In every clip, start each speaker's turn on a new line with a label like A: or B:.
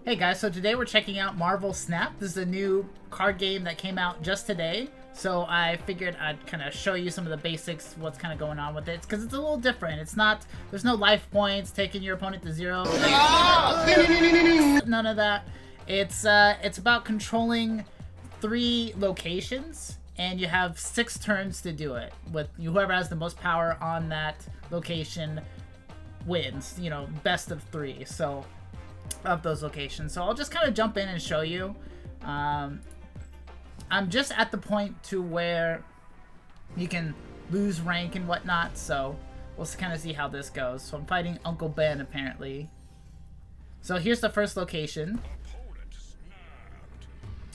A: Hey guys, so today we're checking out Marvel Snap. This is a new card game that came out just today. So I figured I'd kind of show you some of the basics, what's kind of going on with it. Because it's a little different. It's not, there's no life points, taking your opponent to 0. None of that. It's about controlling 3 locations, and you have 6 turns to do it. With whoever has the most power on that location wins, you know, best of 3. So of those locations. So I'll just kind of jump in and show you. I'm just at the point to where you can lose rank and whatnot, so we'll kind of see how this goes. So I'm fighting Uncle Ben, apparently. So here's the first location.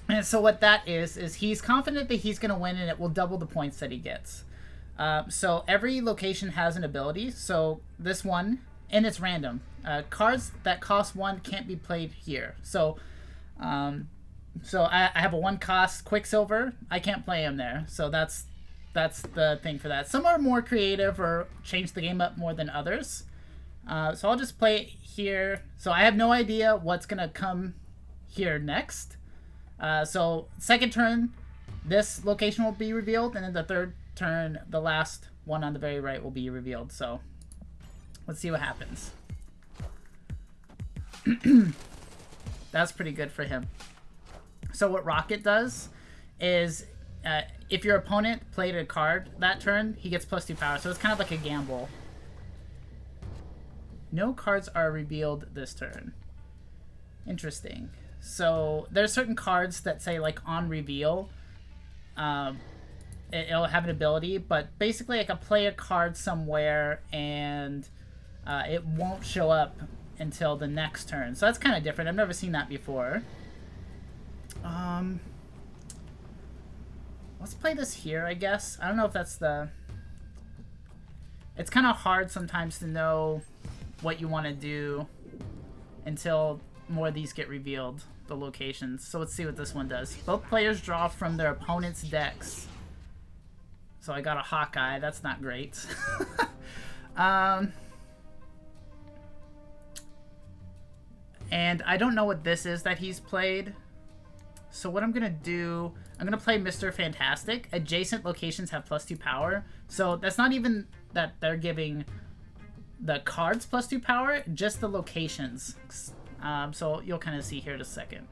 A: And so what that is he's confident that he's going to win and it will double the points that he gets. So every location has an ability. So this one, and it's random. Cards that cost 1 can't be played here. So I have a 1 cost Quicksilver. I can't play him there. So that's the thing for that. Some are more creative or change the game up more than others. So I'll just play it here. So I have no idea what's gonna come here next. So second turn, this location will be revealed, and then the third turn, the last one on the very right will be revealed. So let's see what happens. That's pretty good for him. So what Rocket does is if your opponent played a card that turn, he gets +2 power. So it's kind of like a gamble. No cards are revealed this turn. Interesting. So there's certain cards that say like on reveal, it'll have an ability, but basically I can play a card somewhere and it won't show up until the next turn. So that's kind of different. I've never seen that before. Let's play this here, I guess. I don't know if that's the... It's kind of hard sometimes to know what you want to do until more of these get revealed, the locations. So let's see what this one does. Both players draw from their opponent's decks. So I got a Hawkeye. That's not great. And I don't know what this is that he's played. So what I'm going to do, I'm going to play Mr. Fantastic. Adjacent locations have +2 power. So that's not even that they're giving the cards +2 power, just the locations. So you'll kind of see here in a second.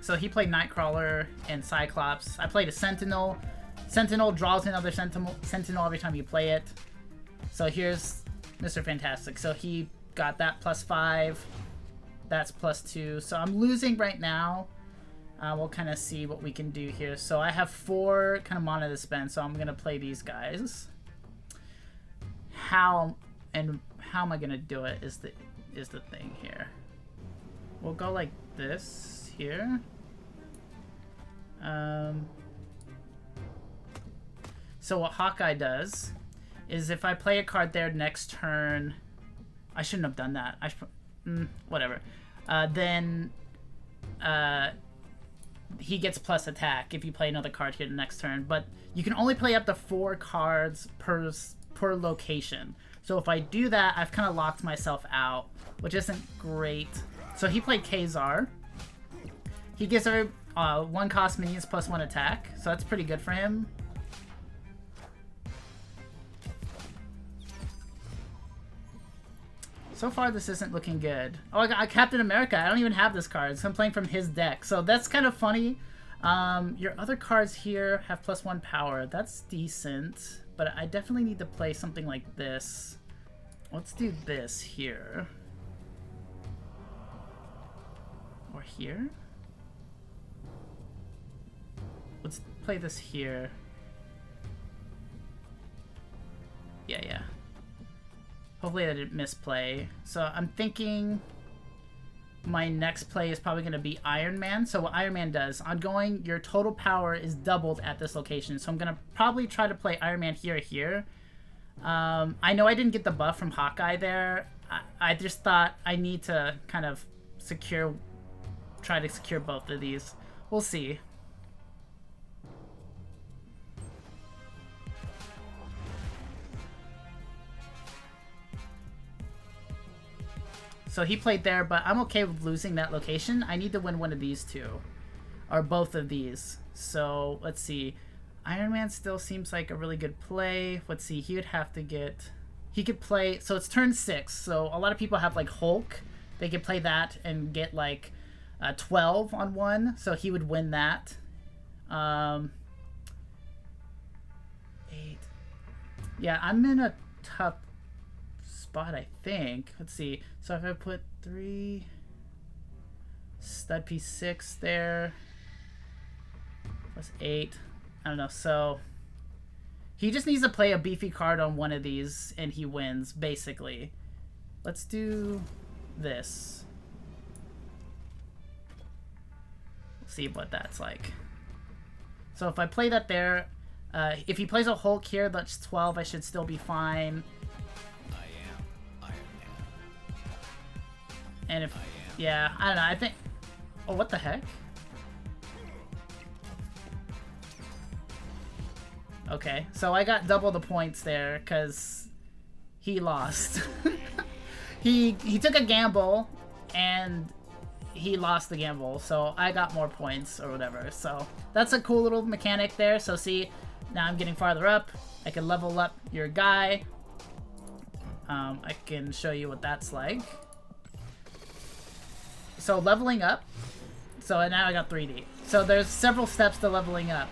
A: So he played Nightcrawler and Cyclops. I played a Sentinel. Sentinel draws another Sentinel every time you play it. So here's Mr. Fantastic. So he got that +5. That's +2. So I'm losing right now. We'll kind of see what we can do here. So I have 4 kind of mana to spend. So I'm going to play these guys. How am I going to do it is the thing here. We'll go like this here. So what Hawkeye does is if I play a card there next turn, I shouldn't have done that. Whatever. Then he gets plus attack if you play another card here the next turn. But you can only play up to 4 cards per location. So if I do that, I've kind of locked myself out, which isn't great. So he played KAZAR. He gives every 1 cost minions +1 attack. So that's pretty good for him. So far, this isn't looking good. Oh, I got Captain America. I don't even have this card, so I'm playing from his deck. So that's kind of funny. Your other cards here have +1 power. That's decent, but I definitely need to play something like this. Let's do this here. Or here? Let's play this here. Yeah. Hopefully I didn't misplay. So I'm thinking my next play is probably going to be Iron Man. So what Iron Man does, ongoing, your total power is doubled at this location. So I'm going to probably try to play Iron Man here. I know I didn't get the buff from Hawkeye there. I just thought I need to kind of try to secure both of these. We'll see. So he played there, but I'm okay with losing that location. I need to win one of these two. Or both of these. So, let's see. Iron Man still seems like a really good play. Let's see, he would have to get... He could play... So it's turn 6. So a lot of people have, like, Hulk. They could play that and get, like, 12 on one. So he would win that. 8. Yeah, I'm in a tough spot, I think. Let's see. So if I put 3... Stud piece 6 there. Plus 8. I don't know, so... He just needs to play a beefy card on one of these, and he wins, basically. Let's do this. We'll see what that's like. So if I play that there, if he plays a Hulk here, that's 12, I should still be fine.
B: I am Iron Man.
A: And if... Yeah, I don't know, I think... Oh, what the heck? Okay, so I got double the points there because he lost. he took a gamble and he lost the gamble, so I got more points or whatever. So that's a cool little mechanic there. So see, now I'm getting farther up. I can level up your guy. I can show you what that's like. So leveling up. So now I got 3D. So there's several steps to leveling up.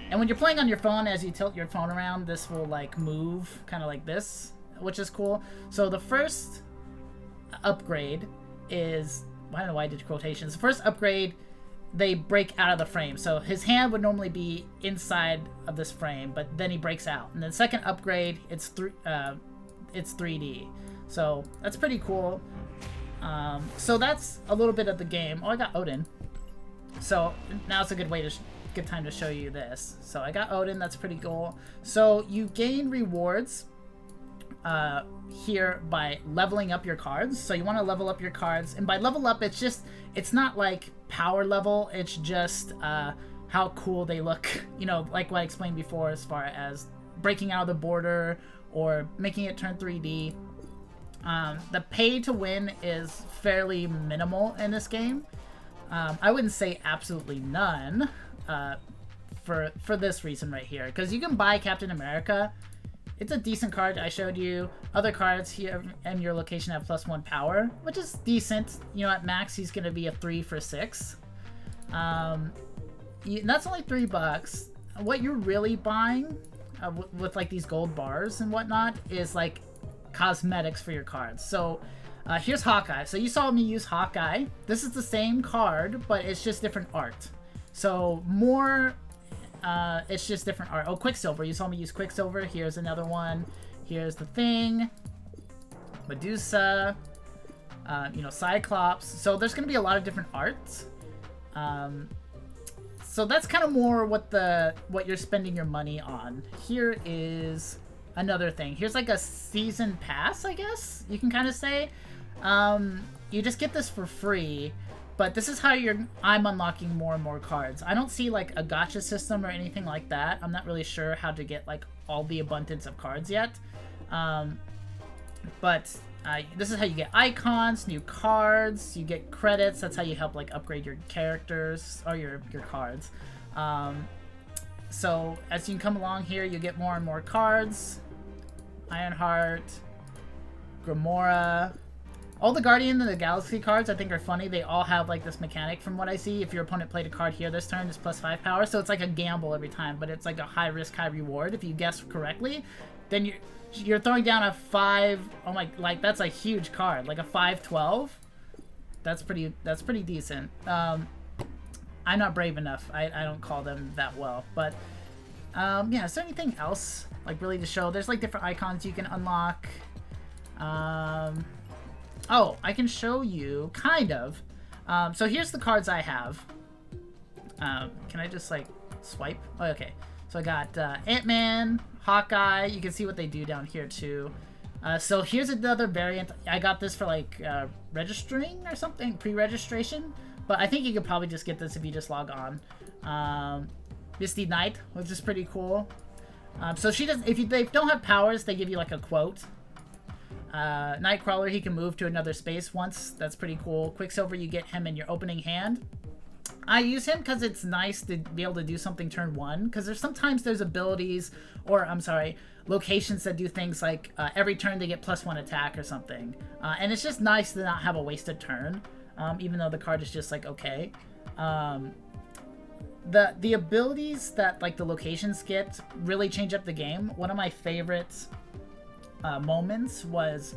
A: And when you're playing on your phone, as you tilt your phone around, this will like move kind of like this, which is cool. So the first upgrade is, I don't know why I did quotations. The first upgrade, they break out of the frame. So his hand would normally be inside of this frame, but then he breaks out. And then second upgrade, it's 3D. So that's pretty cool. So that's a little bit of the game. Oh, I got Odin. So now it's a good way to good time to show you this. So I got Odin. That's pretty cool. So you gain rewards here by leveling up your cards. So you want to level up your cards, and by level up, it's not like power level. It's just how cool they look. You know, like what I explained before, as far as breaking out of the border or making it turn 3D. The pay to win is fairly minimal in this game. I wouldn't say absolutely none for this reason right here, because you can buy Captain America. It's a decent card. I showed you other cards here in your location have +1 power, which is decent. You know, at max he's gonna be a 3 for 6. That's only $3. What you're really buying with like these gold bars and whatnot is like cosmetics for your cards. So here's Hawkeye. So you saw me use Hawkeye. This is the same card, but it's just different art. So more, it's just different art. Oh, Quicksilver. You saw me use Quicksilver. Here's another one. Here's the Thing. Medusa. You know, Cyclops. So there's going to be a lot of different arts. So that's kind of more what you're spending your money on. Here is another thing. Here's like a season pass, I guess you can kind of say. You just get this for free, but this is how I'm unlocking more and more cards. I don't see like a gacha system or anything like that. I'm not really sure how to get like all the abundance of cards yet. But this is how you get icons, new cards, you get credits. That's how you help like upgrade your characters or your cards. So as you come along here, you get more and more cards. Ironheart, Gamora. All the Guardian of the Galaxy cards I think are funny. They all have like this mechanic from what I see. If your opponent played a card here this turn, it's +5 power. So it's like a gamble every time, but it's like a high risk, high reward. If you guess correctly, then you're throwing down a 5. Oh my, like that's a huge card, like a 5/12. That's pretty decent. I'm not brave enough. I don't call them that well, but yeah. Is there anything else like really to show? There's like different icons you can unlock. Oh, I can show you, kind of. So here's the cards I have. Can I just, like, swipe? Oh, okay. So I got Ant-Man, Hawkeye. You can see what they do down here, too. So here's another variant. I got this for, like, registering or something, pre-registration. But I think you could probably just get this if you just log on. Misty Knight, which is pretty cool. So she does. If they don't have powers, they give you, like, a quote. Nightcrawler, he can move to another space once. That's pretty cool. Quicksilver, you get him in your opening hand. I use him because it's nice to be able to do something turn 1. Because there's abilities, or I'm sorry, locations that do things like every turn they get +1 attack or something. And it's just nice to not have a wasted turn, even though the card is just like okay. The abilities that like the locations get really change up the game. One of my favorite moments was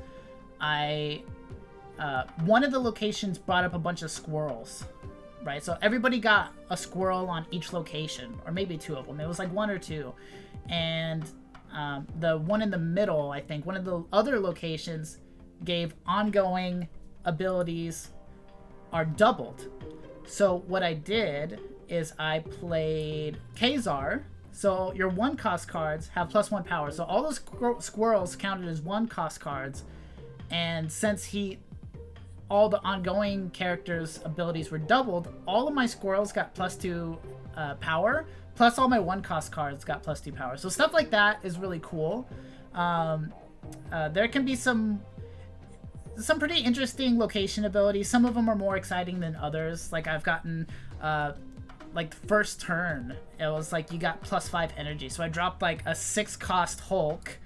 A: one of the locations brought up a bunch of squirrels, right? So everybody got a squirrel on each location, or maybe 2 of them. It was like 1 or 2, and the one in the middle, I think, one of the other locations gave ongoing abilities are doubled. So what I did is I played KAZAR. So your 1-cost cards have +1 power. So all those squirrels counted as 1-cost cards. And since all the ongoing characters' abilities were doubled, all of my squirrels got +2 power. Plus all my 1-cost cards got +2 power. So stuff like that is really cool. There can be some pretty interesting location abilities. Some of them are more exciting than others. Like I've gotten like the first turn, it was like you got +5 energy. So I dropped like a 6-cost Hulk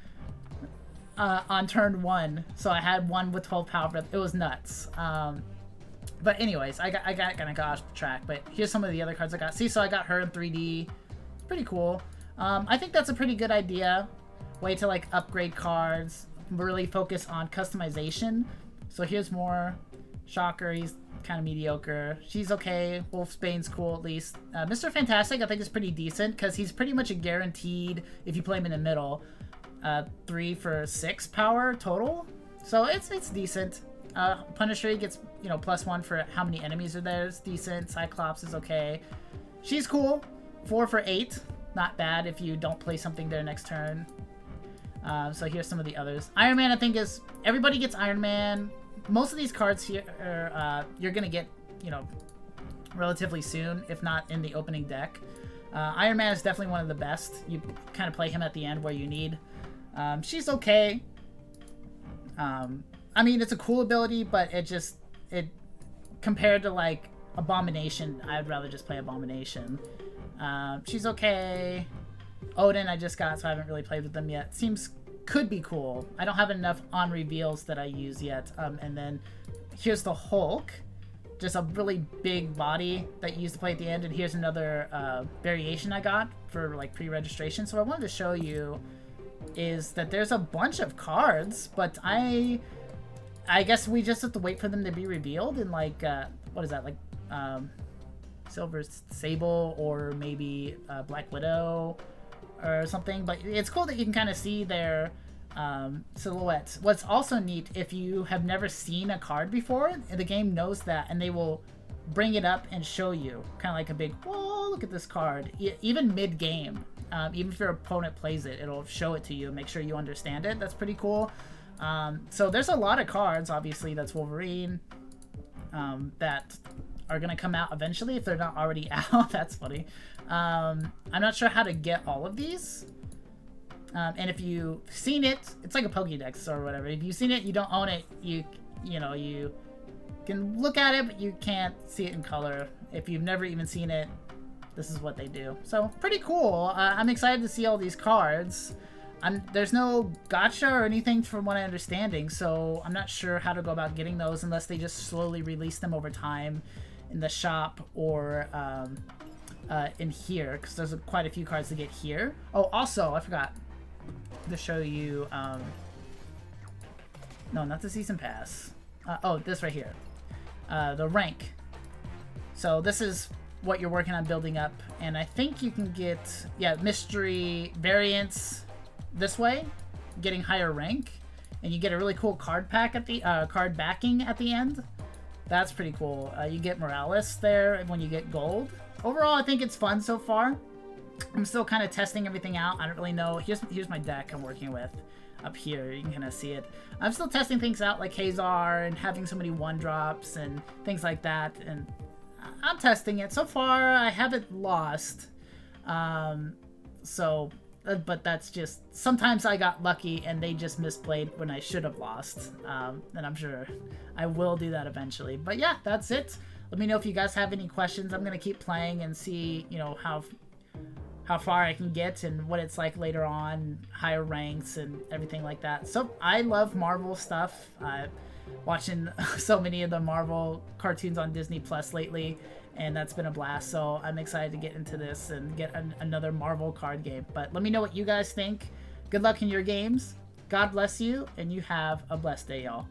A: on turn 1. So I had one with 12 power. It was nuts. But anyways, I kind of got off track. But here's some of the other cards I got. See, so I got her in 3D. It's pretty cool. I think that's a pretty good idea. Way to like upgrade cards. Really focus on customization. So here's more. Shocker, he's kind of mediocre. She's okay. Wolfsbane's cool at least. Mr. Fantastic I think is pretty decent because he's pretty much a guaranteed, if you play him in the middle, 3 for 6 power total. So it's decent. Punisher, he gets, you know, +1 for how many enemies are there. It's decent. Cyclops is okay. She's cool. 4 for 8. Not bad if you don't play something there next turn. So here's some of the others. Iron Man I think is, everybody gets Iron Man. Most of these cards here are, you're gonna get, you know, relatively soon, if not in the opening deck. Iron Man is definitely one of the best. You kind of play him at the end where you need. She's okay. I mean, it's a cool ability, but it compared to like Abomination, I'd rather just play Abomination. She's okay. Odin I just got, so I haven't really played with them yet. Could be cool. I don't have enough on reveals that I use yet. And then here's the Hulk, just a really big body that you use to play at the end. And here's another variation I got for like pre-registration. So I wanted to show you is that there's a bunch of cards, but I guess we just have to wait for them to be revealed in like what is that, like Silver Sable or maybe Black Widow or something. But it's cool that you can kind of see their silhouettes. What's also neat, if you have never seen a card before, the game knows that, and they will bring it up and show you, kind of like a big, whoa, look at this card. Even mid-game, even if your opponent plays it, it'll show it to you and make sure you understand it. That's pretty cool. So there's a lot of cards, obviously, that's Wolverine, that are going to come out eventually if they're not already out. That's funny. I'm not sure how to get all of these. And if you've seen it, it's like a Pokédex or whatever. If you've seen it, you don't own it, you know, you can look at it, but you can't see it in color. If you've never even seen it, this is what they do. So, pretty cool. I'm excited to see all these cards. There's no gacha or anything from what I'm understanding, so I'm not sure how to go about getting those unless they just slowly release them over time in the shop or in here, because there's quite a few cards to get here. Oh, also, I forgot to show you, no, not the season pass. Oh, this right here. The rank. So this is what you're working on building up, and I think you can get, yeah, mystery variants this way, getting higher rank, and you get a really cool card pack at the card backing at the end. That's pretty cool. You get Morales there when you get gold. Overall, I think it's fun so far. I'm still kind of testing everything out. I don't really know. Here's my deck I'm working with up here. You can kind of see it. I'm still testing things out like KAZAR and having so many 1-drops and things like that. And I'm testing it. So far, I haven't lost. So but that's just, sometimes I got lucky and they just misplayed when I should have lost. And I'm sure I will do that eventually. But yeah, that's it. Let me know if you guys have any questions. I'm gonna keep playing and see, you know, how far I can get and what it's like later on, higher ranks and everything like that. So I love Marvel stuff. Watching so many of the Marvel cartoons on Disney Plus lately, and that's been a blast. So I'm excited to get into this and get another Marvel card game. But let me know what you guys think. Good luck in your games. God bless you, and you have a blessed day, y'all.